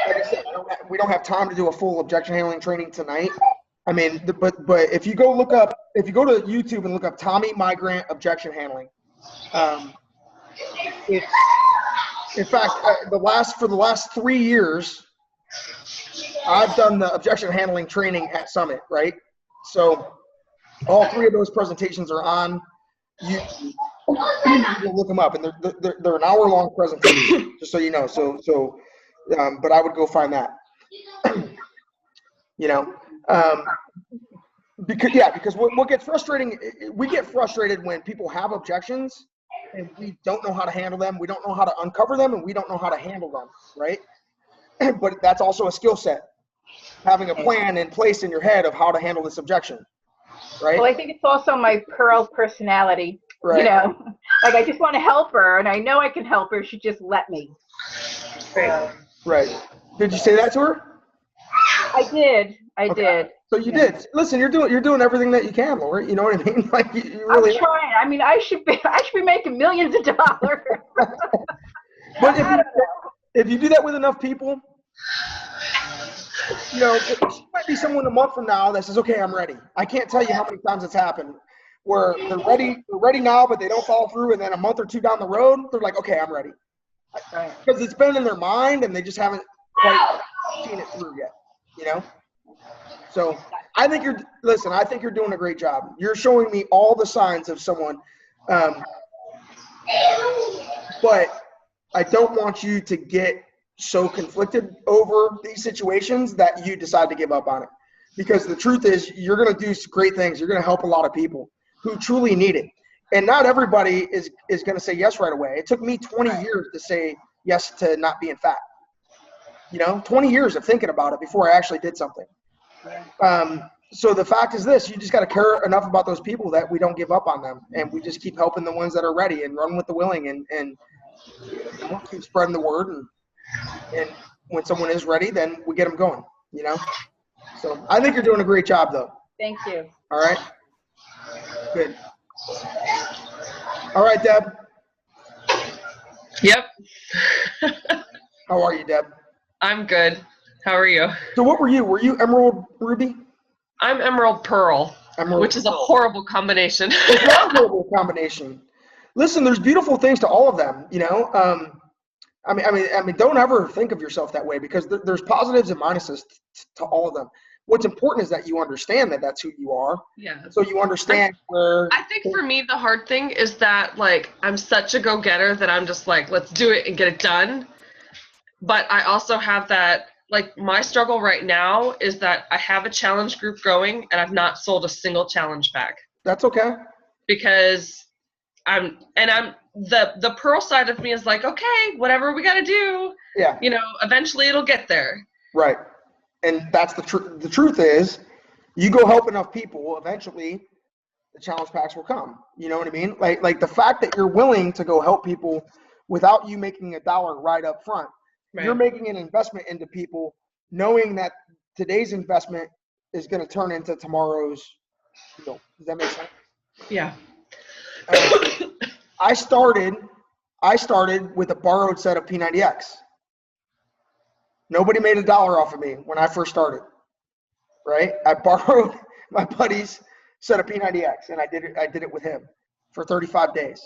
Like I said, we don't have time to do a full objection handling training tonight. I mean, but if you go to YouTube and look up Tommy Migrant objection handling, in fact, for the last 3 years, I've done the objection handling training at Summit, right? So all 3 of those presentations are on YouTube. You can look them up, and they're an hour-long presentation, just so you know. But I would go find that. You know, because what gets frustrating, we get frustrated when people have objections and we don't know how to handle them. We don't know how to uncover them, and we don't know how to handle them, right? But that's also a skill set, having a plan in place in your head of how to handle this objection, right? Well, I think it's also my Pearl personality. Right. You know, like I just want to help her, and I know I can help her. She just let me. Right. Did you say that to her? I did. I did. So you did. Listen, you're doing everything that you can, Lori. You know what I mean? Like you really. I'm trying. I mean, I should be making millions of dollars. But if you do that with enough people, you know, it might be someone a month from now that says, "Okay, I'm ready." I can't tell you how many times it's happened where they're ready now, but they don't follow through, and then a month or two down the road, they're like, "Okay, I'm ready," because it's been in their mind and they just haven't quite seen it through yet. You know. So I think you're doing a great job. You're showing me all the signs of someone, but I don't want you to get so conflicted over these situations that you decide to give up on it. Because the truth is, you're going to do great things. You're going to help a lot of people who truly need it. And not everybody is going to say yes right away. It took me 20 years to say yes to not being fat. You know, 20 years of thinking about it before I actually did something. So the fact is this: you just got to care enough about those people that we don't give up on them, and we just keep helping the ones that are ready and run with the willing, and you know, keep spreading the word. And when someone is ready, then we get them going. You know. So I think you're doing a great job, though. Thank you. All right. Good. All right, Deb. Yep. How are you, Deb? I'm good. How are you? So what were you? Were you Emerald Ruby? I'm Emerald Pearl, which is a horrible combination. It's not a horrible combination. Listen, there's beautiful things to all of them, you know. I mean, don't ever think of yourself that way, because there's positives and minuses to all of them. what's important is that you understand that that's who you are. Yeah. So you understand where. I think for me, the hard thing is that, like, I'm such a go-getter that I'm just like, let's do it and get it done. But I also have that, like, my struggle right now is that I have a challenge group going and I've not sold a single challenge pack. That's okay. Because the Pearl side of me is like, okay, whatever we got to do. Yeah. You know, eventually it'll get there. Right. And that's the truth. The truth is, you go help enough people, eventually the challenge packs will come. You know what I mean? Like the fact that you're willing to go help people without you making a dollar right up front. Right. You're making an investment into people, knowing that today's investment is going to turn into tomorrow's deal. Does that make sense? Yeah. I started with a borrowed set of P90X. Nobody made a dollar off of me when I first started, right? I borrowed my buddy's set of P90X, and I did it with him for 35 days.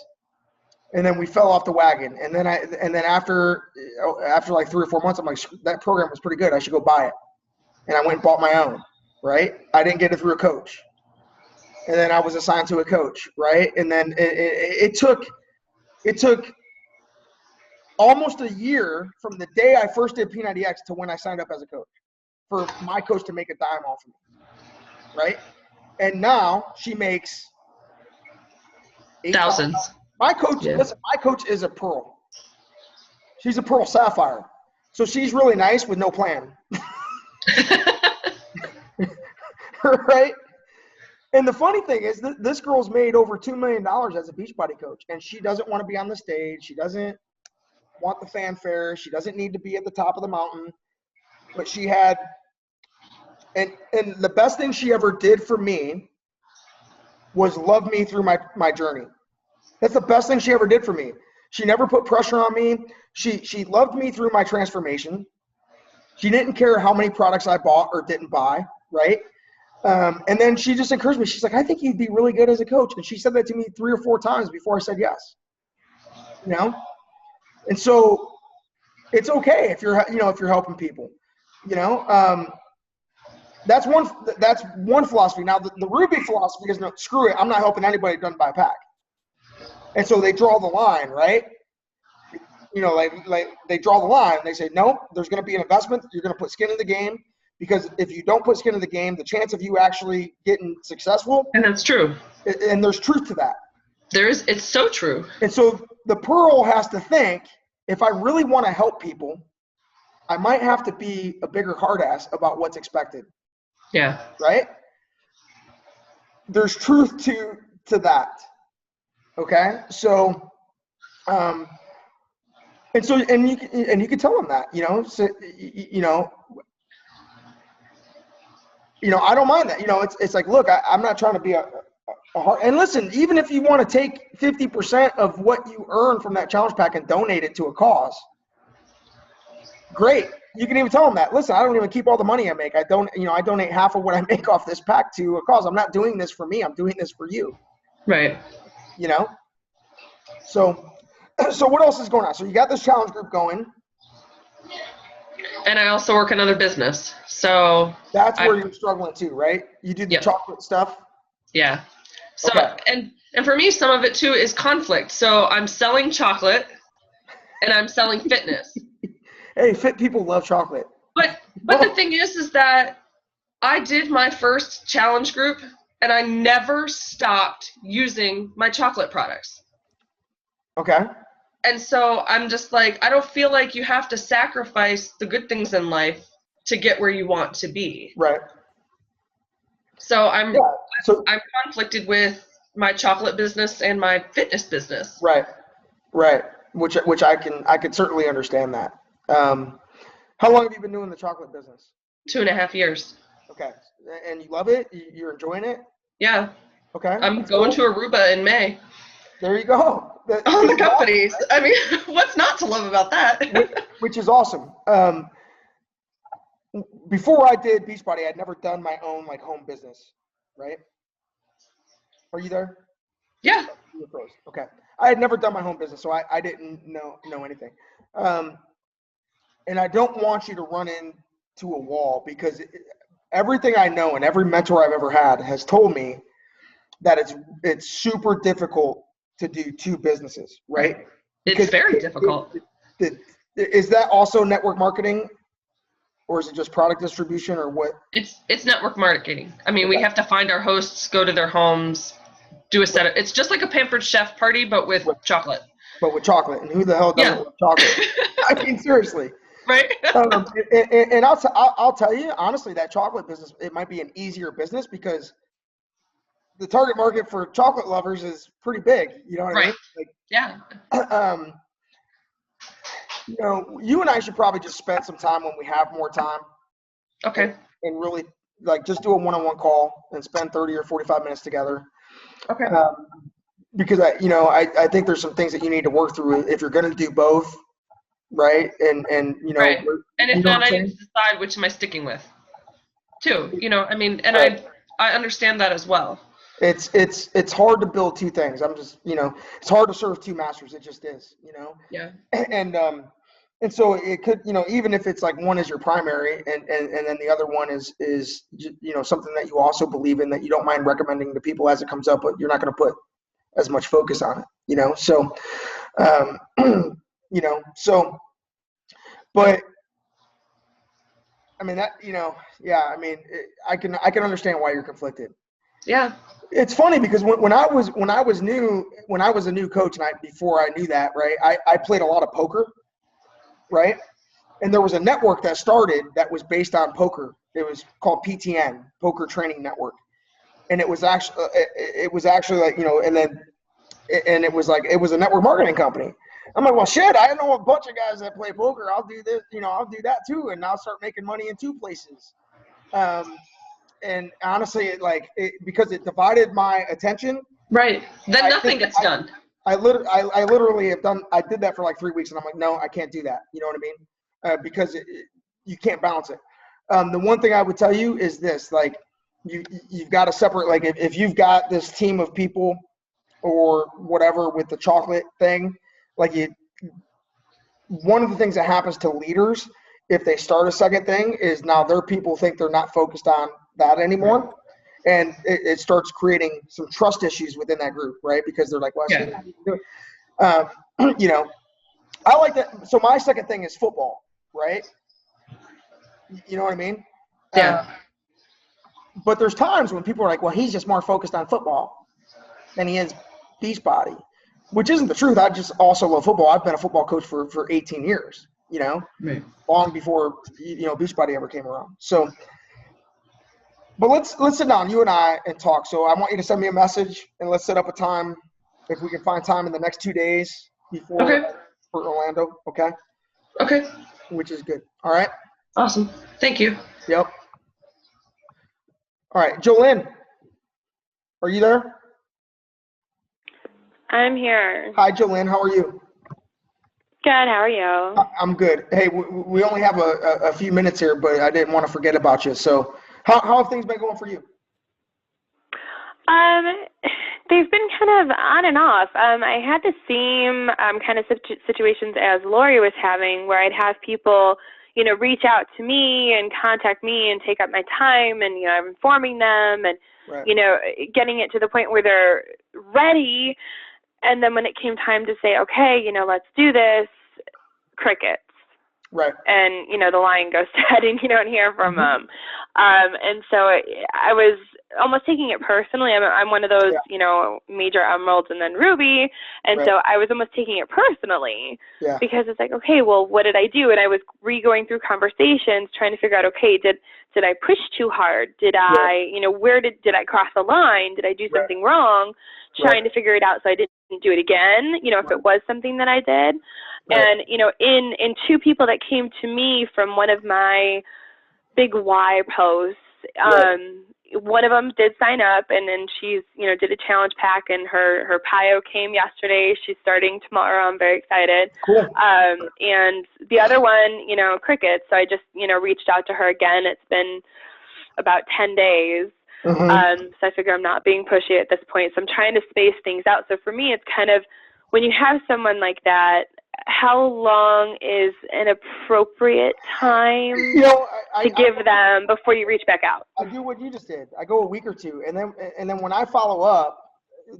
And then we fell off the wagon. And then after like 3 or 4 months, I'm like, that program was pretty good. I should go buy it. And I went and bought my own, right? I didn't get it through a coach. And then I was assigned to a coach, right? And then it took almost a year from the day I first did P90X to when I signed up as a coach for my coach to make a dime off of me, right? And now she makes thousands. My coach, Yeah. Listen, my coach is a Pearl. She's a Pearl Sapphire. So she's really nice with no plan. Right? And the funny thing is this girl's made over $2 million as a Beachbody coach, and she doesn't want to be on the stage. She doesn't want the fanfare. She doesn't need to be at the top of the mountain. But she had, and the best thing she ever did for me was love me through my journey. That's the best thing she ever did for me. She never put pressure on me. She loved me through my transformation. She didn't care how many products I bought or didn't buy, right? And then she just encouraged me. She's like, I think you'd be really good as a coach. And she said that to me 3 or 4 times before I said yes. You know? And so it's okay if you're helping people. You know? That's one philosophy. Now the Ruby philosophy is, no, screw it. I'm not helping anybody done by a pack. And so they draw the line, right? You know, like they draw the line. They say, nope, there's going to be an investment. You're going to put skin in the game, because if you don't put skin in the game, the chance of you actually getting successful. And that's true. And there's truth to that. It's so true. And so the Pearl has to think, if I really want to help people, I might have to be a bigger hard ass about what's expected. Yeah. Right? There's truth to that. Okay? So, and you can tell them that, you know, so, you know, I don't mind that. You know, it's like, look, I'm not trying to be a hard, and listen, even if you want to take 50% of what you earn from that challenge pack and donate it to a cause, great. You can even tell them that. Listen, I don't even keep all the money I make. I donate half of what I make off this pack to a cause. I'm not doing this for me. I'm doing this for you. Right. You know? So what else is going on? So you got this challenge group going. And I also work another business. So that's where you're struggling too, right? You do the chocolate stuff. Yeah. So okay. and for me, some of it too is conflict. So I'm selling chocolate and I'm selling fitness. Hey, fit people love chocolate. But the thing is that I did my first challenge group and I never stopped using my chocolate products. Okay. And so I'm just like, I don't feel like you have to sacrifice the good things in life to get where you want to be. Right. So I'm conflicted with my chocolate business and my fitness business. Right. Right. Which I can certainly understand that. How long have you been doing the chocolate business? 2.5 years. Okay. And you love it? You're enjoying it? Yeah. Okay. I'm going to Aruba in May. There you go. All the companies. Awesome, right? I mean, what's not to love about that? Which is awesome. Before I did Beachbody, I'd never done my own like home business, right? Are you there? Yeah. You're close. Okay. I had never done my home business, so I didn't know anything. And I don't want you to run into a wall, because everything I know and every mentor I've ever had has told me that it's super difficult to do two businesses, right? It's very difficult. Is that also network marketing, or is it just product distribution, or what? It's network marketing. I mean, we have to find our hosts, go to their homes, do a setup. It's just like a Pampered Chef party, but with chocolate. But with chocolate, and who the hell doesn't love chocolate? I mean, seriously. Right. And I'll tell you honestly, that chocolate business, it might be an easier business because the target market for chocolate lovers is pretty big. You know what I mean? Like, yeah. You know, you and I should probably just spend some time when we have more time. Okay. And really, like, just do a one-on-one call and spend 30 or 45 minutes together. Okay. Because I think there's some things that you need to work through if you're going to do both, right? And you know, right. And if not, I saying? need to decide which am I sticking with, too. You know, I mean, and I understand that as well. It's hard to build two things. I'm just, you know, it's hard to serve two masters. It just is, you know. Yeah. And so it could, you know, even if it's like one is your primary and then the other one is you know, something that you also believe in that you don't mind recommending to people as it comes up, but you're not going to put as much focus on it, you know. So you know, so but I mean that, you know, yeah, I mean I can understand why you're conflicted. Yeah. It's funny because when I was a new coach and before I knew that, right, I played a lot of poker, right? And there was a network that started that was based on poker. It was called PTN, Poker Training Network. And it was actually like, you know, and it was like, it was a network marketing company. I'm like, well, shit, I know a bunch of guys that play poker. I'll do this, you know, I'll do that too. And I'll start making money in two places. And honestly, because it divided my attention. Right. Then nothing gets done. I literally I did that for like 3 weeks and I'm like, no, I can't do that. You know what I mean? Because you can't balance it. The one thing I would tell you is this, like you've got to separate, like if you've got this team of people or whatever with the chocolate thing, like one of the things that happens to leaders if they start a second thing is now their people think they're not focused on that anymore. And it starts creating some trust issues within that group, right? Because they're like, well, you know, I like that. So my second thing is football, right? You know what I mean? Yeah. But there's times when people are like, well, he's just more focused on football than he is Beachbody, which isn't the truth. I just also love football. I've been a football coach for 18 years, you know, long before, you know, Beachbody ever came around. So, but let's sit down, you and I, and talk. So I want you to send me a message and let's set up a time if we can find time in the next 2 days before for Orlando. Okay. Okay. Which is good. All right. Awesome. Thank you. Yep. All right. Jolynn, are you there? I'm here. Hi, Jolynn. How are you? Good. How are you? I'm good. Hey, we only have a few minutes here, but I didn't want to forget about you. So how have things been going for you? They've been kind of on and off. I had the same kind of situations as Lori was having, where I'd have people, you know, reach out to me and contact me and take up my time, and, you know, I'm informing them and, you know, getting it to the point where they're ready. And then when it came time to say, okay, you know, let's do this, crickets. Right. And, you know, the line goes dead and you don't hear from them. And so I was almost taking it personally. I'm one of those, you know, major emeralds and then ruby. And so I was almost taking it personally because it's like, okay, well, what did I do? And I was going through conversations trying to figure out, okay, did I push too hard? Did I, you know, where did I cross the line? Did I do something wrong? Trying to figure it out so I didn't do it again, you know, if it was something that I did. And, you know, in two people that came to me from one of my big why posts, one of them did sign up, and then she's, you know, did a challenge pack, and her PIO came yesterday. She's starting tomorrow. I'm very excited. Cool. And the other one, you know, crickets. So I just, you know, reached out to her again. It's been about 10 days. So I figure I'm not being pushy at this point. So I'm trying to space things out. So for me, it's kind of, when you have someone like that, how long is an appropriate time to give them before you reach back out? I do what you just did. I go a week or two, and then when I follow up,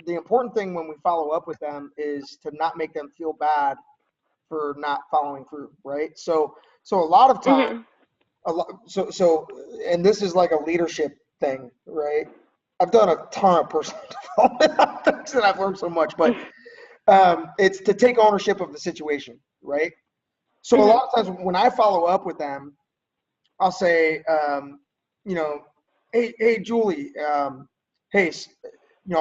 the important thing when we follow up with them is to not make them feel bad for not following through, right? So a lot of time, and this is like a leadership thing, right? I've done a ton of personal development and I've learned so much, but it's to take ownership of the situation, right? So a lot of times when I follow up with them, I'll say, hey, Julie, hey,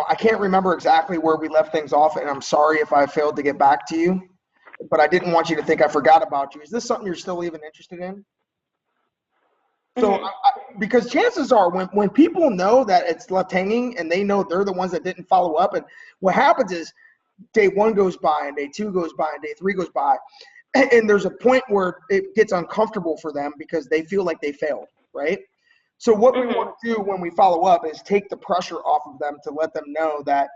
I can't remember exactly where we left things off, and I'm sorry if I failed to get back to you, but I didn't want you to think I forgot about you. Is this something you're still even interested in? So, because chances are when people know that it's left hanging and they know they're the ones that didn't follow up, and what happens is day 1 goes by and day 2 goes by and day 3 goes by, and there's a point where it gets uncomfortable for them because they feel like they failed, right? So what we want to do when we follow up is take the pressure off of them to let them know that,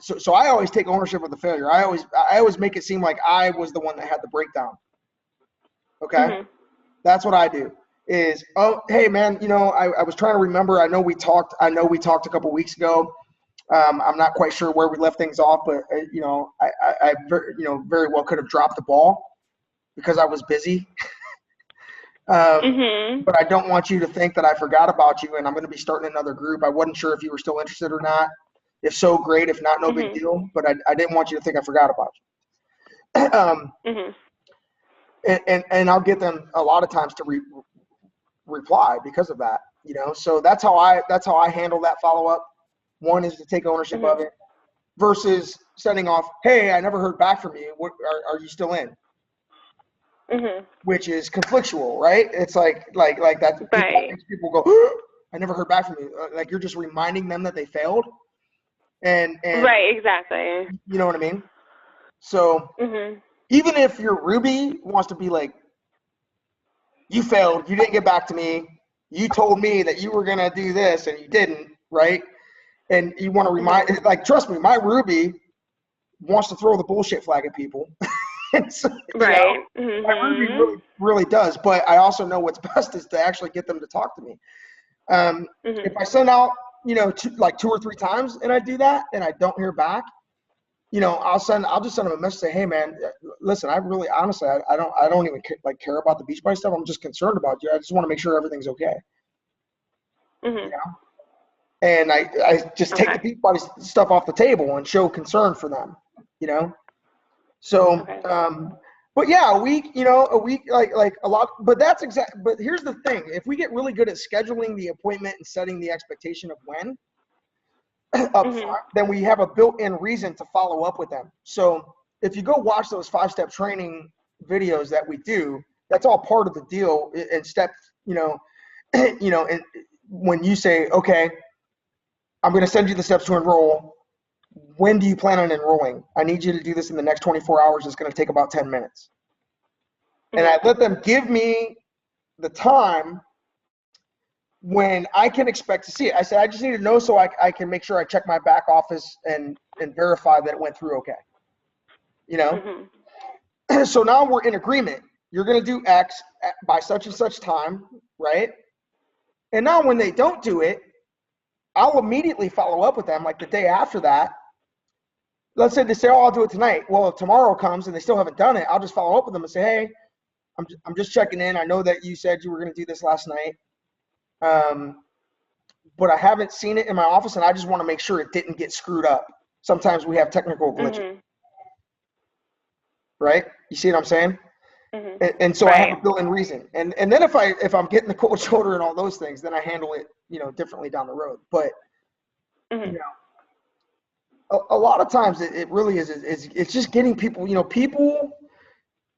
so I always take ownership of the failure. I always make it seem like I was the one that had the breakdown. Okay. That's what I do is, oh, hey man, I was trying to remember. I know we talked a couple weeks ago. I'm not quite sure where we left things off, but I very well could have dropped the ball because I was busy. But I don't want you to think that I forgot about you and I'm going to be starting another group. I wasn't sure if you were still interested or not. If so, great. If not, no big deal. But I didn't want you to think I forgot about you. And I'll get them a lot of times to reply because of that. So that's how I handle that follow up. One is to take ownership of it versus sending off, hey, I never heard back from you. What are you still in? Which is conflictual, right? It's like that. Right. Makes people go, I never heard back from you. Like you're just reminding them that they failed. And right, exactly. You know what I mean? So even if your Ruby wants to be like, you failed, you didn't get back to me, you told me that you were gonna do this and you didn't, right? And you want to remind, like, trust me, my Ruby wants to throw the bullshit flag at people. So, right. My Ruby really, really does. But I also know what's best is to actually get them to talk to me. If I send out, 2 or 3 times and I do that and I don't hear back, I'll just send them a message, say, hey man, listen, I really, honestly, I don't even care about the Beachbody stuff. I'm just concerned about you. I just want to make sure everything's okay. And I just take the Beachbody stuff off the table and show concern for them, So, but yeah, a week, like a lot, but but here's the thing. If we get really good at scheduling the appointment and setting the expectation of when up front, then we have a built-in reason to follow up with them. So if you go watch those 5-step training videos that we do, that's all part of the deal. And steps, and when you say, okay, I'm going to send you the steps to enroll. When do you plan on enrolling? I need you to do this in the next 24 hours. It's going to take about 10 minutes. And I let them give me the time when I can expect to see it. I said, I just need to know so I can make sure I check my back office and verify that it went through okay. So now we're in agreement. You're going to do X by such and such time, right? And now when they don't do it, I'll immediately follow up with them like the day after that. Let's say they say, oh, I'll do it tonight. Well, if tomorrow comes and they still haven't done it, I'll just follow up with them and say, hey, I'm just checking in. I know that you said you were going to do this last night, but I haven't seen it in my office, and I just want to make sure it didn't get screwed up. Sometimes we have technical glitches, right? You see what I'm saying? And so I have a built-in reason. And then if I'm getting the cold shoulder and all those things, then I handle it, differently down the road. But a lot of times it really is it's just getting people,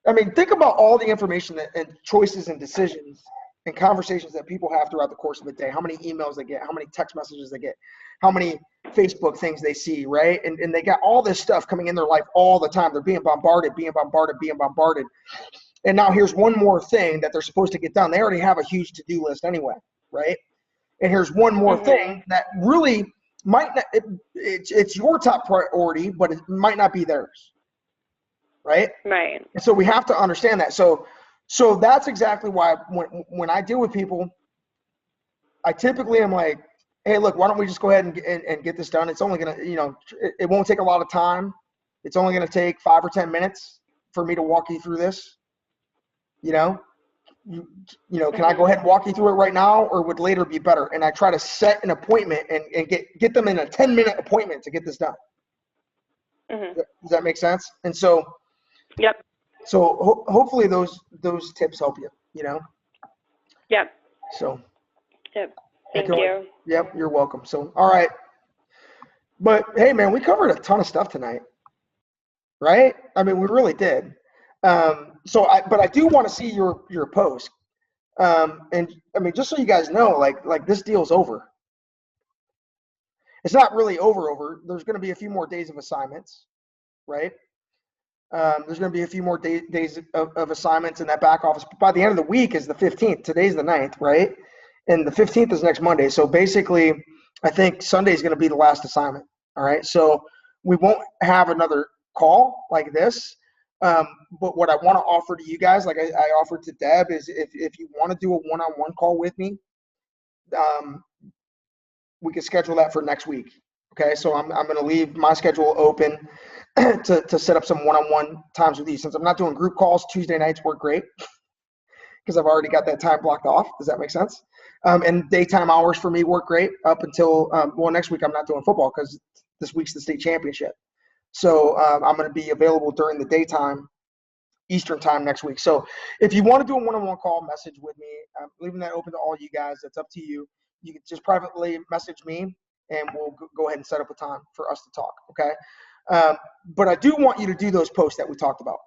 I mean, think about all the information and choices and decisions and conversations that people have throughout the course of the day, how many emails they get, how many text messages they get, how many Facebook things they see, right? And they got all this stuff coming in their life all the time. They're being bombarded. And now here's one more thing that they're supposed to get done. They already have a huge to-do list anyway, right? And here's one more thing that really might not, it's your top priority, but it might not be theirs, right? Right. And so we have to understand that. So that's exactly why when I deal with people, I typically am like, hey, look, why don't we just go ahead and get this done? It's only going to, it won't take a lot of time. It's only going to take 5 or 10 minutes for me to walk you through this. Can I go ahead and walk you through it right now, or would later be better? And I try to set an appointment and get them in a 10-minute appointment to get this done. Mm-hmm. Does that make sense? And so, Yep. So hopefully those tips help you, Yep. So. Yep. Thank you. Yep, you're welcome. So, all right. But hey, man, we covered a ton of stuff tonight, right? I mean, we really did. But I do want to see your post. And I mean, just so you guys know, like this deal's over. It's not really over. There's going to be a few more days of assignments, right? There's going to be a few more days of assignments in that back office. By the end of the week is the 15th. Today's the 9th, right? And the 15th is next Monday. So basically, I think Sunday is going to be the last assignment. All right. So we won't have another call like this. But what I want to offer to you guys, like I offered to Deb, is if you want to do a one-on-one call with me, we can schedule that for next week. Okay. So I'm going to leave my schedule open to set up some one-on-one times with you. Since I'm not doing group calls, Tuesday nights work great because I've already got that time blocked off. Does that make sense? And daytime hours for me work great up until, next week I'm not doing football because this week's the state championship. So I'm going to be available during the daytime, Eastern time next week. So if you want to do a one-on-one call, message with me. I'm leaving that open to all you guys. That's up to you. You can just privately message me and we'll go ahead and set up a time for us to talk, okay? But I do want you to do those posts that we talked about,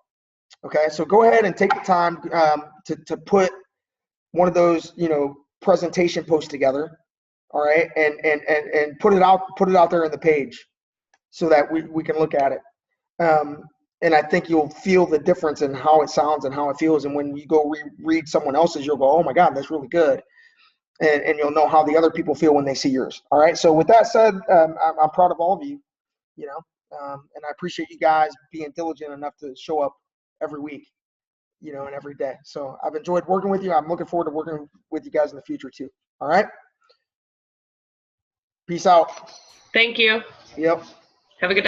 okay? So go ahead and take the time to put one of those, presentation posts together, all right? And put it out there in the page so that we can look at it. And I think you'll feel the difference in how it sounds and how it feels. And when you go read someone else's, you'll go, oh my God, that's really good. And you'll know how the other people feel when they see yours. All right. So with that said, I'm proud of all of you, and I appreciate you guys being diligent enough to show up every week, and every day. So I've enjoyed working with you. I'm looking forward to working with you guys in the future too. All right. Peace out. Thank you. Yep. Have a good day.